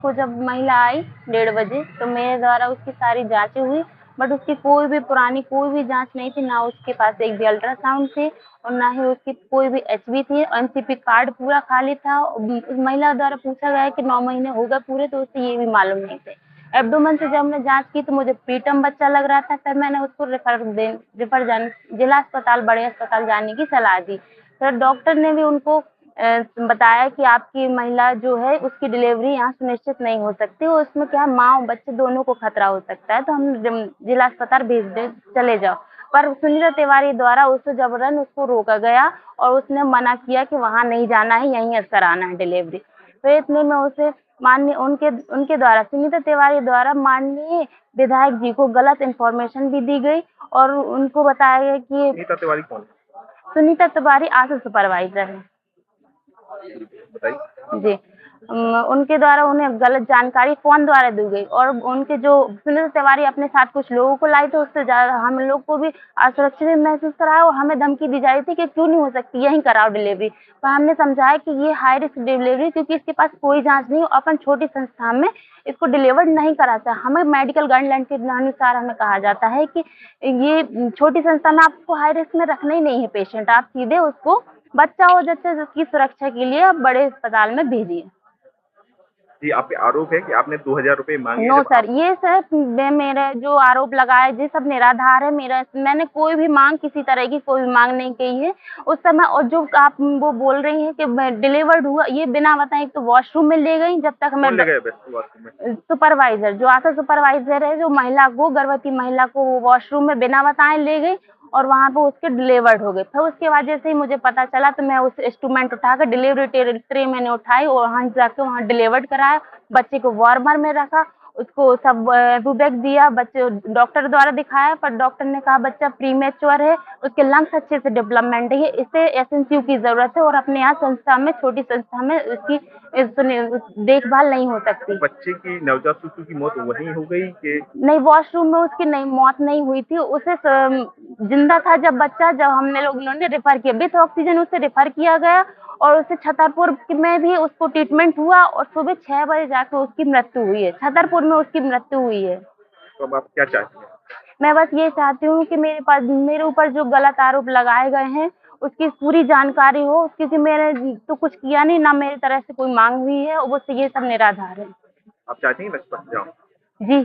को जब महिला आई 1:30 बजे, तो मेरे द्वारा उसकी सारी जाँचें हुई, बट उसकी कोई भी पुरानी कोई भी जाँच नहीं थी, ना उसके पास एक भी अल्ट्रासाउंड थी और ना ही उसकी कोई भी एचबी थी। एनसीपी कार्ड पूरा खाली था। उस महिला द्वारा पूछा गया कि 9 महीने हो गए पूरे, तो उसे ये भी मालूम नहीं थे। एब्डोमेन से जब हमने जाँच की तो मुझे प्रीटर्म बच्चा लग रहा था, फिर मैंने उसको जिला अस्पताल, बड़े अस्पताल जाने की सलाह दी। फिर डॉक्टर ने भी उनको बताया कि आपकी महिला जो है उसकी डिलीवरी यहाँ सुनिश्चित नहीं हो सकती, और उसमें क्या है माँ और बच्चे दोनों को खतरा हो सकता है, तो हम जिला अस्पताल भेज दे, चले जाओ। पर सुनीता तिवारी द्वारा उसे जबरन उसको रोका गया और उसने मना किया कि वहाँ नहीं जाना है, यहीं कराना है डिलीवरी। तो इतने में उसे माननीय उनके उनके द्वारा सुनीता तिवारी द्वारा माननीय विधायक जी को गलत इन्फॉर्मेशन भी दी गई और उनको बताया गया कि सुनीता तिवारी कौन? सुनीता तिवारी आशा सुपरवाइजर है बताइए। जी। उनके द्वारा उन्हें गलत जानकारी फ़ोन द्वारा दी गई और उनके जो सुनीता तिवारी अपने साथ कुछ लोगों को लाई, तो उससे ज़्यादा हम लोग को भी असुरक्षित महसूस कराया और हमें धमकी दी जा रही थी कि क्यों नहीं हो सकती, यहीं कराओ डिलीवरी। पर हमने समझाया कि ये हाई रिस्क डिलीवरी, क्योंकि इसके पास कोई जाँच नहीं, अपन छोटी संस्था में इसको डिलीवर्ड नहीं कराते। हमें मेडिकल गाइडलाइन के अनुसार हमें कहा जाता है कि ये छोटी संस्था में आपको हाई रिस्क में रखना ही नहीं है पेशेंट, आप सीधे उसको बच्चा हो जैसे जिसकी सुरक्षा के लिए आप बड़े अस्पताल में भेजिए। जी, आप पे आरोप है कि आपने 2000 रुपए माँगे नो जब सर, आप ये सर मेरे जो आरोप लगाए ये सब निराधार है। मैंने कोई भी माँग, किसी तरह की कोई माँग नहीं की है उस समय। और जो आप वो बोल रही हैं कि मैं डिलीवर्ड हुआ, ये बिना बताए तो वॉशरूम में ले गई, जब तक मैं कौन ले गया वॉशरूम में? सुपरवाइजर, जो आशा सुपरवाइजर है, जो महिला को, गर्भवती महिला को वो वॉशरूम में बिना बताए ले गई और वहाँ पे उसके डिलीवर्ड हो गए। फिर उसके बाद जैसे ही मुझे पता चला तो मैं उस इंस्ट्रूमेंट उठाकर डिलीवरी ट्रे मैंने उठाई और वहाँ जाके वहाँ डिलीवर्ड कराया। बच्चे को वार्मर में रखा, उसको सब फीडबैक दिया, बच्चे डॉक्टर द्वारा दिखाया, पर डॉक्टर ने कहा बच्चा प्रीमेच्योर है, उसके लंग्स अच्छे से डेवलपमेंट है, इसे एसएनसीयू की जरूरत है और अपने यहाँ संस्था में, छोटी संस्था में उसकी देखभाल नहीं हो तो सकती। बच्चे की नवजात शिशु की मौत वहीं हो गई कि नहीं, वॉशरूम में उसकी नहीं मौत नहीं हुई थी, उसे जिंदा था जब बच्चा, जब हमने लोग ने रेफर किया विथ ऑक्सीजन, उसे रेफर किया गया और उसे छतरपुर में भी उसको ट्रीटमेंट हुआ और सुबह 6 बजे जाकर उसकी मृत्यु हुई है। छतरपुर में उसकी मृत्यु हुई है। तो अब आप क्या चाहती हैं? मैं बस ये चाहती हूँ कि मेरे ऊपर जो गलत आरोप लगाए गए हैं उसकी पूरी जानकारी हो, क्योंकि मैंने तो कुछ किया नहीं, ना मेरी तरफ से कोई मांग हुई है और वो ये सब निराधार है। आप चाहती हैं मैं स्पष्ट जाऊँ? जी।